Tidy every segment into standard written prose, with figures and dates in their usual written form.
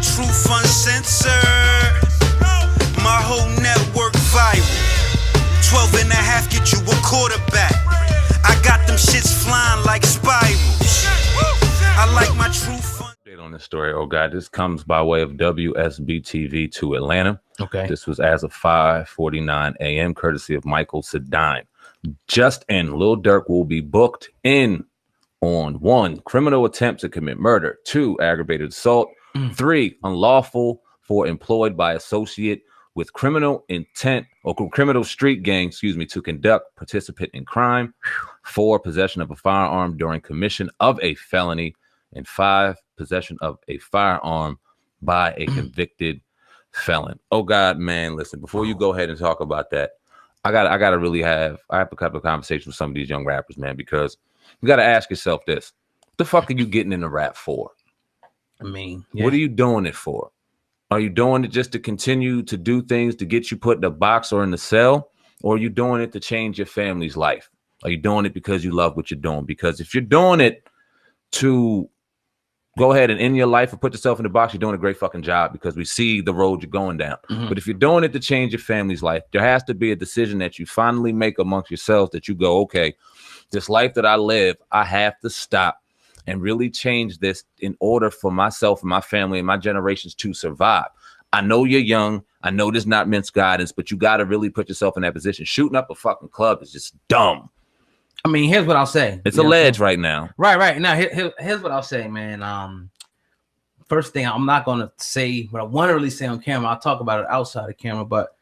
truth uncensored. My whole network viral. 12 and a half get you a quarterback. I got them shits flying like spirals. I like my truth. On this story, oh God, this comes by way of WSB-TV to Atlanta. Okay. This was as of 5:49 a.m., courtesy of Michael Sedine. Just in, Lil Durk will be booked in on 1, criminal attempt to commit murder, 2, aggravated assault, 3, unlawful for employed by associate with criminal intent or criminal street gang, to conduct, participate in crime, 4, possession of a firearm during commission of a felony, and 5, possession of a firearm by a convicted felon. Oh God, man, listen, before you go ahead and talk about that, I gotta really have a couple of conversations with some of these young rappers, man, because you gotta ask yourself this: what the fuck are you getting into rap for? I mean, what are you doing it for? Are you doing it just to continue to do things to get you put in a box or in the cell? Or are you doing it to change your family's life? Are you doing it because you love what you're doing? Because if you're doing it to go ahead and end your life and put yourself in the box, you're doing a great fucking job, because we see the road you're going down. But if you're doing it to change your family's life, there has to be a decision that you finally make amongst yourselves that you go, okay, this life that I live, I have to stop and really change this in order for myself and my family and my generations to survive. I know you're young. I know there's not men's guidance, but you got to really put yourself in that position. Shooting up a fucking club is just dumb. I mean, here's what I'll say. It's a ledge right now. Right. Now, here's what I'll say, man. First thing, I'm not going to say what I want to really say on camera. I'll talk about it outside of camera, but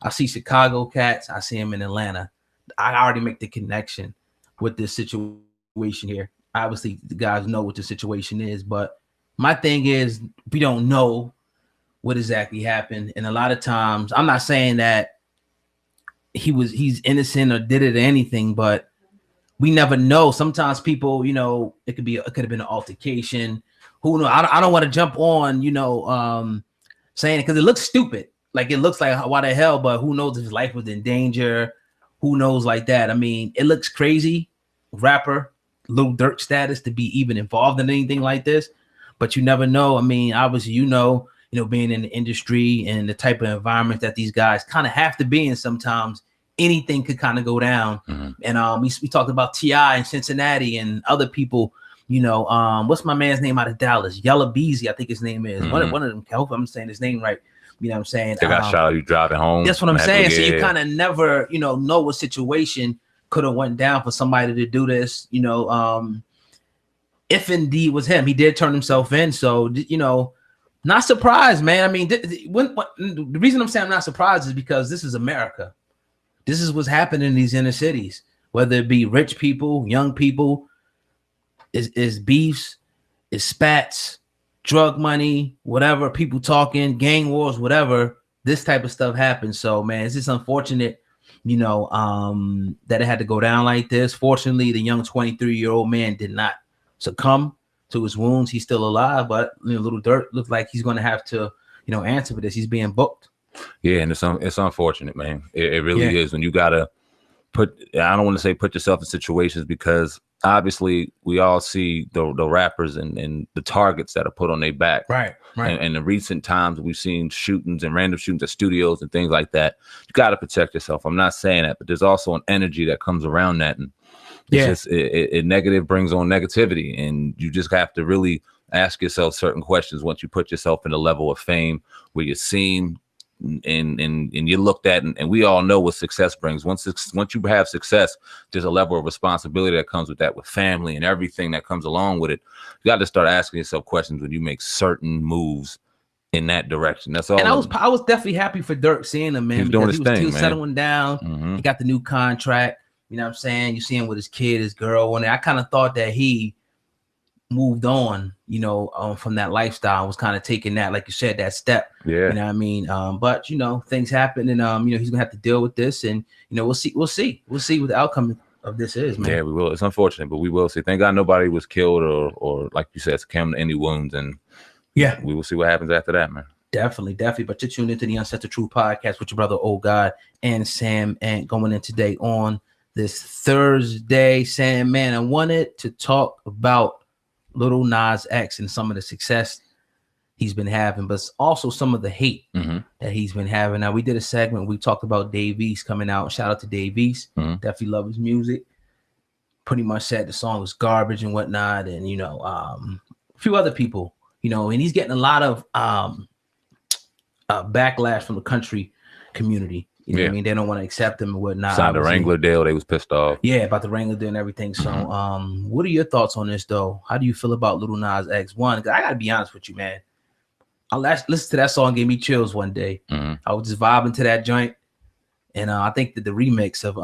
I see Chicago cats. I see them in Atlanta. I already make the connection with this situation here. Obviously, the guys know what the situation is, but my thing is we don't know what exactly happened. And a lot of times, I'm not saying that he's innocent or did it or anything, but we never know. Sometimes people, it could have been an altercation. Who knows? I don't want to jump on, saying it because it looks stupid. Like it looks like why the hell, but who knows if his life was in danger? Who knows like that? I mean, it looks crazy. Rapper, Lil Durk status to be even involved in anything like this, but you never know. I mean, obviously, being in the industry and the type of environment that these guys kind of have to be in sometimes. Anything could kind of go down. And we talked about T.I. in Cincinnati and other people, what's my man's name out of Dallas? Yella Beezy, I think his name is. One of them, I hope I'm saying his name right. You know what I'm saying? They got shot, you driving home. That's what I'm saying. So you kind of never, know what situation could have went down for somebody to do this, if indeed was him. He did turn himself in. So, not surprised, man. I mean, the reason I'm saying I'm not surprised is because this is America. This is what's happening in these inner cities, whether it be rich people, young people, is beefs, is spats, drug money, whatever, people talking, gang wars, whatever, this type of stuff happens. So, man, it's just unfortunate, that it had to go down like this. Fortunately, the young 23-year-old man did not succumb to his wounds. He's still alive, but Lil Durk looks like he's going to have to, answer for this. He's being booked. Yeah, and it's unfortunate, man. It really is. When you gotta I don't want to say put yourself in situations, because obviously we all see the rappers and the targets that are put on their back. Right. And in recent times we've seen shootings and random shootings at studios and things like that. You got to protect yourself. I'm not saying that, but there's also an energy that comes around that, and it's just it negative brings on negativity, and you just have to really ask yourself certain questions once you put yourself in a level of fame where you're seen and you're looked at, and we all know what success brings. Once you have success, there's a level of responsibility that comes with that, with family and everything that comes along with it. You got to start asking yourself questions when you make certain moves in that direction. That's all. And I was definitely happy for Durk seeing him, man. He's doing his thing, he was man. settling down. He got the new contract. You know what I'm saying? You see him with his kid, his girl, and I kind of thought that he moved on, from that lifestyle, was kind of taking that, like you said, that step. Yeah. You know what I mean? But things happen, and he's gonna have to deal with this, and we'll see what the outcome of this is, man. Yeah, we will. It's unfortunate, but we will see. Thank God nobody was killed or like you said, succumbed to any wounds, and we will see what happens after that, man. Definitely. But you're tuned into the Uncensored Truth podcast with your brother Old God and Sam, and going in today on this Thursday. Sam, man, I wanted to talk about Lil Nas X and some of the success he's been having, but also some of the hate that he's been having. Now, we did a segment, we talked about Dave East coming out. Shout out to Dave East. Definitely love his music. Pretty much said the song was garbage and whatnot. And, you know, a few other people, you know, and he's getting a lot of backlash from the country community. You know what I mean? They don't want to accept him and whatnot. Signed the Wrangler deal. They was pissed off. Yeah, about the Wrangler deal and everything. So, what are your thoughts on this, though? How do you feel about Lil Nas X? One, 'cause I got to be honest with you, man. I listened to that song, gave me chills one day. I was just vibing to that joint. And I think that the remix of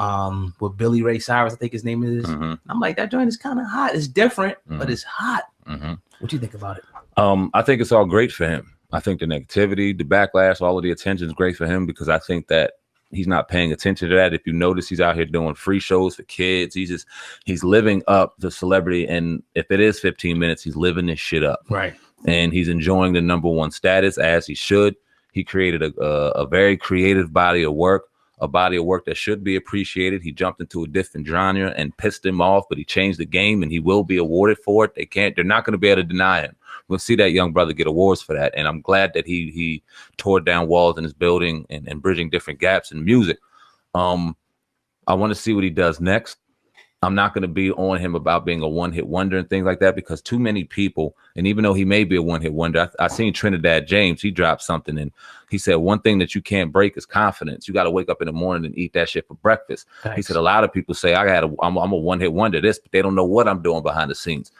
with Billy Ray Cyrus, I think his name is. I'm like, that joint is kind of hot. It's different, but it's hot. What do you think about it? I think it's all great for him. I think the negativity, the backlash, all of the attention is great for him because I think that he's not paying attention to that. If you notice, he's out here doing free shows for kids. He's living up the celebrity. And if it is 15 minutes, he's living this shit up. Right. And he's enjoying the #1 status as he should. He created a very creative body of work, a body of work that should be appreciated. He jumped into a different genre and pissed him off, but he changed the game and he will be awarded for it. They're not going to be able to deny him. We'll see that young brother get awards for that. And I'm glad that he tore down walls in his building and bridging different gaps in music. I want to see what he does next. I'm not going to be on him about being a one-hit wonder and things like that because too many people, and even though he may be a one-hit wonder, I seen Trinidad James, he dropped something and he said, one thing that you can't break is confidence. You got to wake up in the morning and eat that shit for breakfast. Thanks. He said, a lot of people say I'm a one-hit wonder this, but they don't know what I'm doing behind the scenes.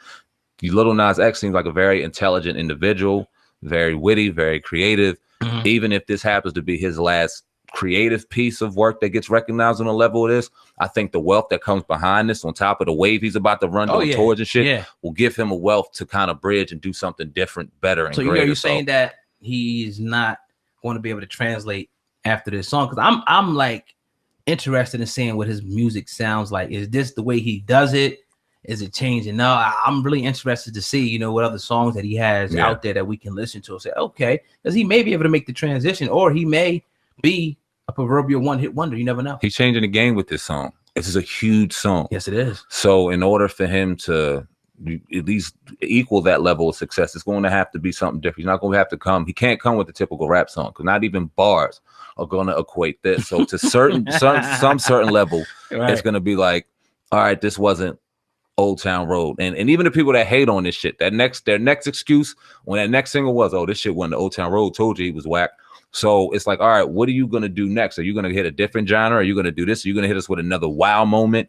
Lil Nas X seems like a very intelligent individual, very witty, very creative. Even if this happens to be his last creative piece of work that gets recognized on the level of this, I think the wealth that comes behind this on top of the wave he's about to run towards and shit will give him a wealth to kind of bridge and do something different, better, and greater. So you're saying that he's not going to be able to translate after this song? Because I'm like interested in seeing what his music sounds like. Is this the way he does it? Is it changing? No, I'm really interested to see, you know, what other songs that he has out there that we can listen to and say, okay, because he may be able to make the transition, or he may be a proverbial one-hit wonder. You never know. He's changing the game with this song. This is a huge song. Yes, it is. So in order for him to at least equal that level of success, it's going to have to be something different. He's not going to have to come. He can't come with the typical rap song because not even bars are going to equate this. So to some certain level, it's going to be like, all right, this wasn't Old Town Road. And even the people that hate on this shit, their next excuse when that next single was, oh, this shit wasn't the Old Town Road, told you he was whack. So it's like, all right, what are you going to do next? Are you going to hit a different genre? Are you going to do this? Are you going to hit us with another wow moment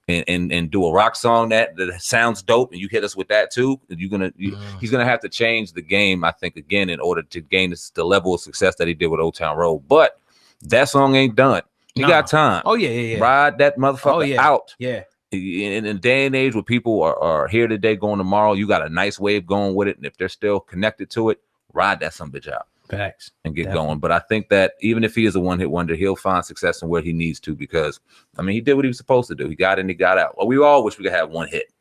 and do a rock song that sounds dope and you hit us with that too? He's going to have to change the game, I think, again, in order to gain the level of success that he did with Old Town Road. But that song ain't done. He got time. Oh, yeah. Ride that motherfucker out. Yeah. In a day and age where people are here today, going tomorrow, you got a nice wave going with it. And if they're still connected to it, ride that some bitch out. Facts. And get going. But I think that even if he is a one-hit wonder, he'll find success in where he needs to because, I mean, he did what he was supposed to do. He got in, he got out. Well, we all wish we could have one hit.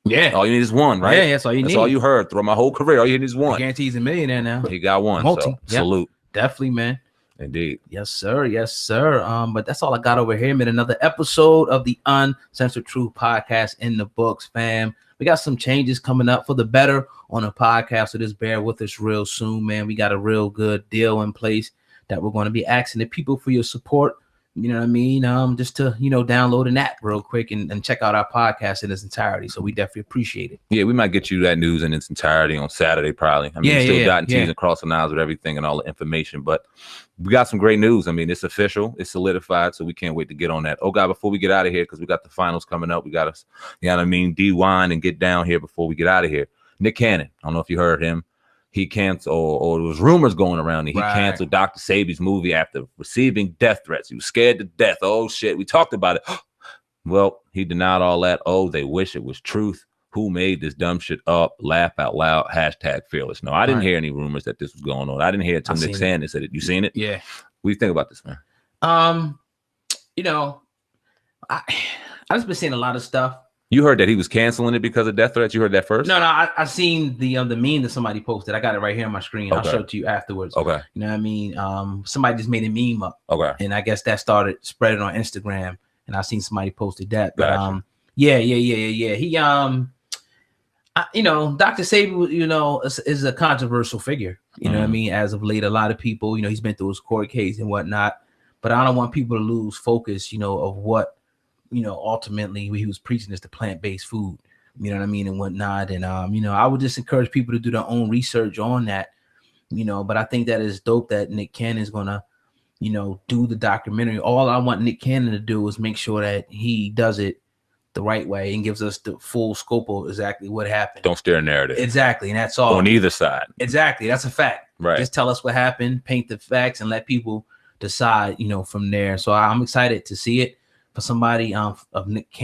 Yeah. All you need is one, right? Yeah, that's all you need. That's all you heard throughout my whole career. All you need is one. I guarantee he's a millionaire now. He got one. So salute. Definitely, man. Indeed. Yes, sir. Yes, sir. But that's all I got over here, man. Another episode of the Uncensored Truth podcast in the books, fam. We got some changes coming up for the better on the podcast, so just bear with us real soon, man. We got a real good deal in place that we're going to be asking the people for your support. You know what I mean? Just to, download an app real quick and check out our podcast in its entirety. So we definitely appreciate it. Yeah, we might get you that news in its entirety on Saturday, probably. I mean, still dotting T's and crossing I's with everything and all the information, but we got some great news. I mean, it's official, it's solidified, so we can't wait to get on that. Oh God, before we get out of here, because we got the finals coming up, we got to, de-wind and get down here before we get out of here. Nick Cannon, I don't know if you heard him. He canceled, or there was rumors going around that he canceled Dr. Sabi's movie after receiving death threats. He was scared to death. Oh, shit. We talked about it. Well, he denied all that. Oh, they wish it was truth. Who made this dumb shit up? Laugh out loud. #fearless. No, I didn't hear any rumors that this was going on. I didn't hear it until Nick Cannon said it. You seen it? Yeah. What do you think about this, man? I just been seeing a lot of stuff. You heard that he was canceling it because of death threats? You heard that first? No, I seen the meme that somebody posted. I got it right here on my screen. Okay. I'll show it to you afterwards. Okay. You know what I mean? Somebody just made a meme up. Okay. And I guess that started spreading on Instagram, and I seen somebody posted that. But gotcha. Yeah. He I You know, Dr. Sabi, you know, is a controversial figure. You know what I mean? As of late, a lot of people, you know, he's been through his court case and whatnot. But I don't want people to lose focus, you know, of what, you know, ultimately what he was preaching is the plant-based food. You know what I mean, and whatnot. And you know, I would just encourage people to do their own research on that. You know, but I think that is dope that Nick Cannon is gonna, you know, do the documentary. All I want Nick Cannon to do is make sure that he does it the right way and gives us the full scope of exactly what happened. Don't steer a narrative. Exactly, and that's all. On either side. Exactly, that's a fact. Right. Just tell us what happened, paint the facts, and let people decide, you know, from there. So I'm excited to see it for somebody of Nick Cannon.